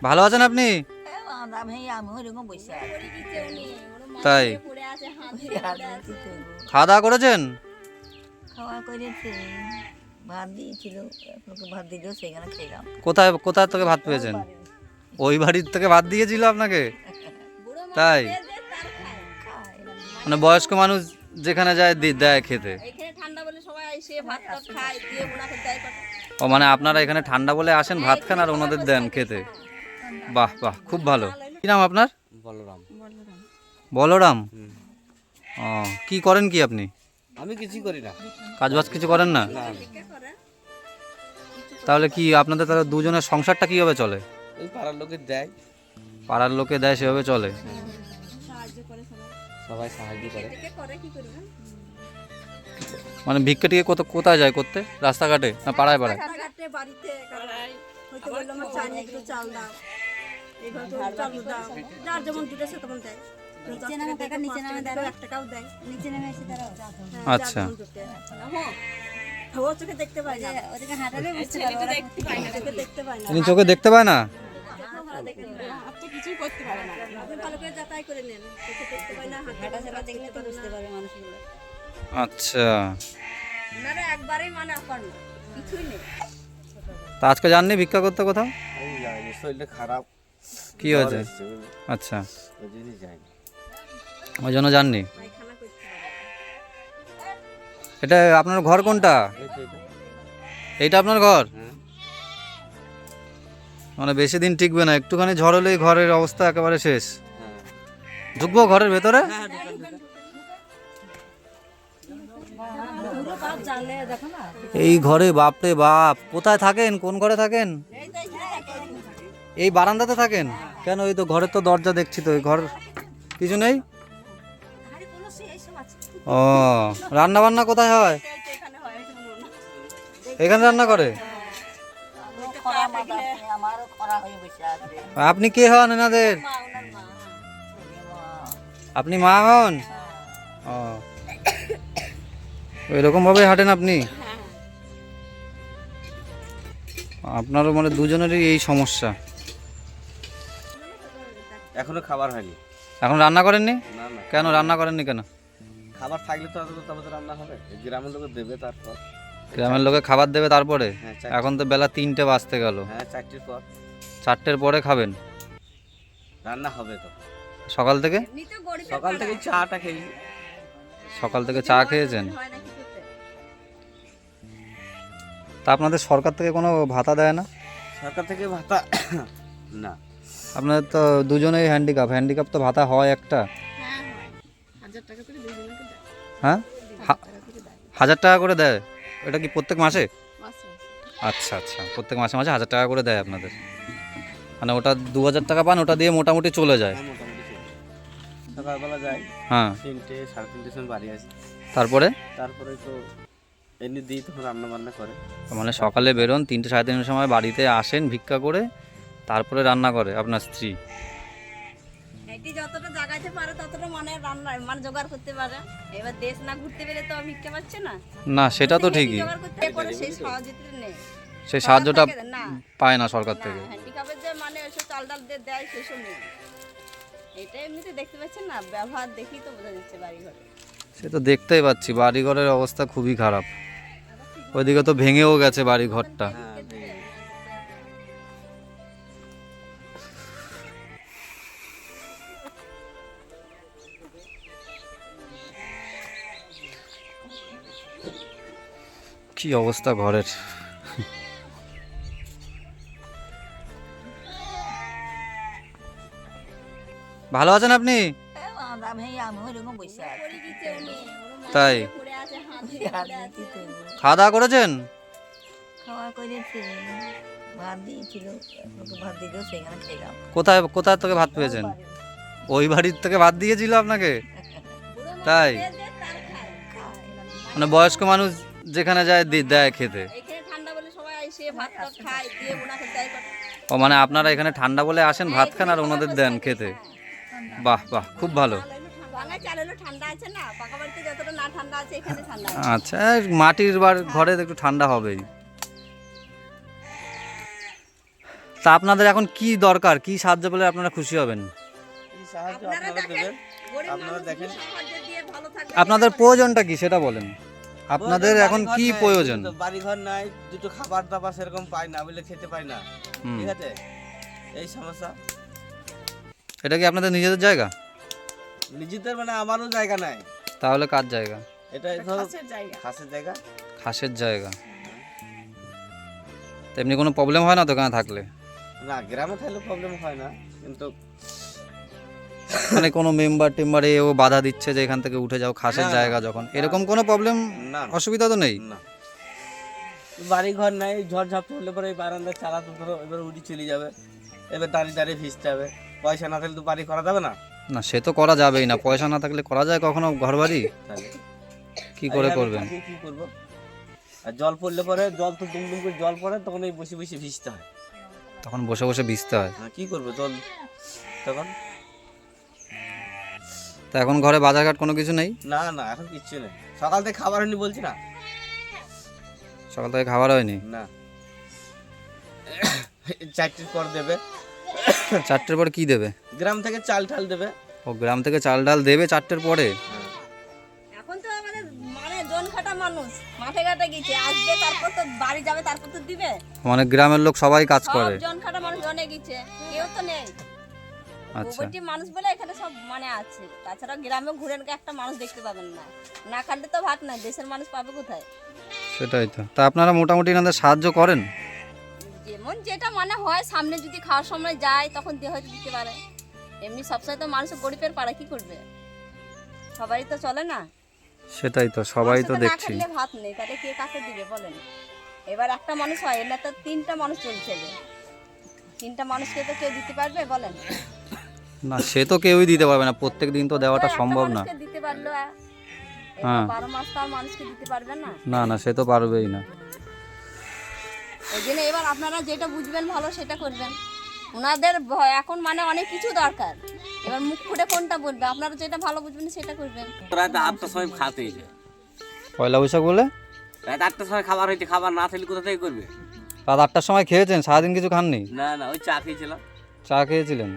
ভালো আছেন আপনি? তাই খাওয়া দাওয়া করেছেন? খাওয়া করেছে, ভাত দিয়েছিল, আপনাকে ভাত দিলেও সেখানে খেলাম। কোথায় কোথায় থেকে ভাত পেয়েছেন? ওই বাড়ির থেকে ভাত দিয়েছিল আপনাকে? তাই মানে বয়স্ক মানুষ যেখানে যায় দেয় খেতে। ও মানে আপনারা এখানে ঠান্ডা বলে আসেন, ভাত খান আর ওনাদের দেন খেতে। বাহ বাহ, খুব ভালো। কি নাম আপনার? বলরাম। বলরাম। ও, কি করেন কি আপনি? আমি কিছুই করি না। কাজবাজ কিছু করেন না? না, তাহলে কি আপনাদের তাহলে দুজনের সংসারটা কিভাবে চলে? ওই পাড়ার লোকের দেয়, পাড়ার লোকে দেয় সেভাবে চলে। সবাই সাহায্য করে। মানে ভিক্ষা টিকে কোথায় যায় করতে? রাস্তাঘাটে না পাড়ায় পাড়ায়? আচ্ছা, তিনি চোখে দেখতে পায় না? আচ্ছা, তা আজকে যাননি ভিক্ষা করতে কোথাও? আমি যাইনি, শরীরটা খারাপ। কি হয়েছে? জ্বর এসছে, বুঝলি? আচ্ছা, ওই জন্যই যাইনি। ওই জন্য যাননি। এটা আপনার ঘর কোনটা? এই তো এটা। এইটা আপনার ঘর? হ্যাঁ। মানে বেশি দিন টিকবে না, একটুখানি ঝড় হলেই ঘরের অবস্থা একেবারে শেষ। হ্যাঁ। ঢুকবো ঘরের ভেতরে? হ্যাঁ, ঢুকান। এই ঘরে বাপরে বাপ, কোথায় থাকেন? কোন ঘরে থাকেন? এই বারান্দাতে থাকেন কেন? এই তো ঘরের তো দরজা দেখছি, তো এই ঘর কিছু নেই। ও, রান্না বান্না কোথায় হয়? এখানে রান্না করে? আপনি কে হন এনাদের? আপনি মা হন? ও, এরকম ভাবে হাঁটেন আপনি? আপনারও মানে দুজনেরই এই সমস্যা। এখনো খাবার হয়নি। এখন রান্না করেননি? না না, কেন রান্না করেননি কেন? খাবার থাকলে তো তবে তো রান্না হবে। এই গ্রামের লোকে দেবে তারপর। গ্রামের লোকে খাবার দেবে তারপরে? হ্যাঁ, এখন তো বেলা 3টে বাজতে গেল। হ্যাঁ, 4টির পর 4টের পরে খাবেন? রান্না হবে তো। সকাল থেকে? সকাল থেকে চাটা খেয়েছি। সকাল থেকে চা খেয়েছেন? তা আপনাদের সরকার থেকে কোনো ভাতা দেয় না? সরকার থেকে ভাতা না। আপনাদের তো দুজনেই হ্যান্ডিক্যাপ তো ভাতা হয় একটা। হ্যাঁ, 1000 টাকা করে দেয়। এটা কি প্রত্যেক মাসে? আচ্ছা আচ্ছা, প্রত্যেক মাসে মাসে 1000 টাকা করে দেয় আপনাদের। মানে ওটা 2000 টাকা পান, ওটা দিয়ে মোটামুটি চলে যায়। হ্যাঁ, মোটামুটি চলে। সকালবেলা যাই, হ্যাঁ, 3টে 3:30 সময় বাড়ি আসি। তারপরে? তারপরে তো এমনি দিই, তখন রান্না বান্না করে। মানে সকালে বেরোন, 3টে 3:30 সময় বাড়িতে আসেন ভিক্ষা করে, তারপরে রান্না করে আপনার স্ত্রী? যতটা জাগাইতে পারে ততটা মানে রান্না মানে জোগাড় করতে পারে। এবার দেশ না ঘুরতে পেরে তো ভিক্ষা পাচ্ছে না। না, সেটা তো ঠিকই। জোগাড় করতে পারে, সেই সহযোগিতা নেই, সেই সাহায্যটা না পায় না সরকার থেকে। হ্যান্ডিক্যাপের যে মানে ওইসব চাল ডাল দেয় সেসব নেই। এটা এমনিতে দেখতে পাচ্ছেন না, ব্যবহার দেখি তো বোঝা যাচ্ছে বাড়ি ঘরে। সে তো দেখতেই পাচ্ছি, বাড়িঘরের অবস্থা খুবই খারাপ। ওইদিকে তো ভেঙেও গেছে বাড়ি ঘরটা। হ্যাঁ, দিয়ে। কি অবস্থা ঘরের! ভালো আছেন আপনি? আমি ওইরকম বসে আছি। তাই কি করবো? খাওয়া দাওয়া করেছেন? খাওয়া করেছে, ভাত দিয়েছিল, আপনাকে ভাত দিলেও সেখানে খেলাম। কোথায় কোথায় থেকে ভাত পেয়েছেন? ওই বাড়ির থেকে ভাত দিয়েছিল আপনাকে? তাই মানে বয়স্ক মানুষ যেখানে যায় দেয় খেতে। এখানে ঠান্ডা বলে সবাই এসে ভাত খায়, দিয়ে ওনাকে দেয়। ও মানে আপনারা এখানে ঠান্ডা বলে আসেন, ভাত খান আর ওনাদের দেন খেতে। বাহ বাহ, খুব ভালো। ভাঙা চাল হলো ঠান্ডা আছে না, পাকা বাড়িতে যতটা না ঠান্ডা আছে এখানে ঠান্ডা আছে। আচ্ছা, মাটির ঘরে একটু ঠান্ডা হবেই। তা আপনাদের এখন কি দরকার, কি সাহায্য পেলে আপনারা খুশি হবেন? কি সাহায্য আপনারা আপনারা দেখেন, দেবেন? গরিব আপনারা মানুষ দেখেন। সাহায্য দিয়ে ভালো থাকবে। আপনাদের প্রয়োজনটা কি সেটা বলেন, আপনাদের প্রয়োজন এখন বাড়িঘর কি নাই, প্রয়োজন? দুটো বাড়িঘর নাই, দুটো খাবার দাবার সেরকম পাই না, বলে খেতে পাই না, হুম। ঠিক আছে, এই সমস্যা। এটা কি আপনাদের নিজেদের জায়গা? নিজেদের মানে আমারও জায়গা নাই, তাহলে কার জায়গা? এটা এটা ধরো খাসের জায়গা। খাসের জায়গা। খাসের জায়গা। তেমনি কোনো প্রবলেম হয় না তো এখানে থাকলে? না, গ্রামে থাকলে প্রবলেম হয় না, কিন্তু মানে কোনো মেম্বার টেম্বারে ও বাধা দিচ্ছে যে এখান থেকে উঠে যাও, খাসের না, না, জায়গা যখন, এরকম কোনো প্রবলেম না, অসুবিধা তো নেই? না, বাড়ি ঘর নাই, ঝড় ঝাপটা হলে পরে এই বারান্দায় চালা তো ধরো এবার উড়ি চলে যাবে, এবার দাঁড়িয়ে দাঁড়িয়ে ভিজতে হবে, পয়সা না থাকলে তো বাড়ি করা যাবে না, না সে তো করা যাবেই না, পয়সা না থাকলে করা যায় কখনো ঘর বাড়ি? তাহলে কি করে এইভাবে করবেন? থাকি, কি করবো? আর জল পড়লে পরে, জল তো দুম দুম করে জল পড়ে, তখন এই বসে বসে ভিজতে হয়। তখন বসে বসে ভিজতে হয়। হ্যাঁ, কি করবো জল তখন? তা এখন ঘরে বাজারঘাট কোনো কিছু নেই? না না, এখন কিচ্ছু নেই, সকাল থেকে খাবার হয়নি বলছি না। সকাল থেকে খাবার হয়নি? না, 4টের পর দেবে, 4টের পর কি দেবে? গ্রাম থেকে চাল ঠাল দেবে। ও গ্রাম থেকে চাল ডাল দেবে 4টের পরে? হ্যাঁ। এখন তো আমাদের মানে জন খাটা মানুষ মাঠে ঘাটে গেছে, আসবে তারপর তো বাড়ি যাবে, তারপর তো দিবে। মানে গ্রামের লোক সবাই কাজ সব করে? জন খাটা মানুষ জনে গেছে, কেউ তো নেই। আচ্ছা। প্রপার্টি মানুষ বলে এখানে সব মানে আছে, তাছাড়া গ্রামে ঘুরে একটা মানুষ দেখতে পাবেন না। না খাটলে তো ভাত নাই, দেশের মানুষ পাবে কোথায়? সেটাই তো। তা আপনারা মোটামুটি এনাদের সাহায্য করেন? যেমন যেটা মানে হয়, সামনে যদি খাওয়ার সময় যায় তখন দিয়ে হয়তো দিতে পারে। এমনি সবসময় তো মানুষ গরিবের পাড়া কি করবে, সবারই তো চলে না। সেটাই তো, সবাই তো মানুষের না দেখছি। খেলে ভাত নেই, তাহলে কে কাকে দিবে বলেন? এবার একটা মানুষ হয়, এলে তো 3টা মানুষ চলছে, 3টা মানুষকে তো কেউ দিতে পারবে বলেন? না সে তো কেউই দিতে পারবে না, প্রত্যেক দিন তো দেওয়াটা একটা সম্ভব না। মানুষকে দিতে পারলো, হ্যাঁ। 12 মাস তো আর মানুষকে দিতে পারবে না। না না, সে তো পারবেই না। ওই জন্য এবার আপনারা যেটা বুঝবেন ভালো সেটা করবেন। ওনাদের এখন মানে অনেক কিছু দরকার, এবার মুখ ফুটে কোনটা বলবে? আপনারা যেটা ভালো বুঝবেন সেটা করবেন। রাত 8টার সময় খাতে হয়েছে, পয়লা বৈশাখ বলে রাত 8টার সময় খাবার হয়েছে, খাবার না থাকলে কোথা থেকে করবে? রাত 8টার সময় খেয়েছেন? সারাদিন কিছু খাননি? না না, ওই চা খেয়েছিলাম। চা খেয়েছিলেন?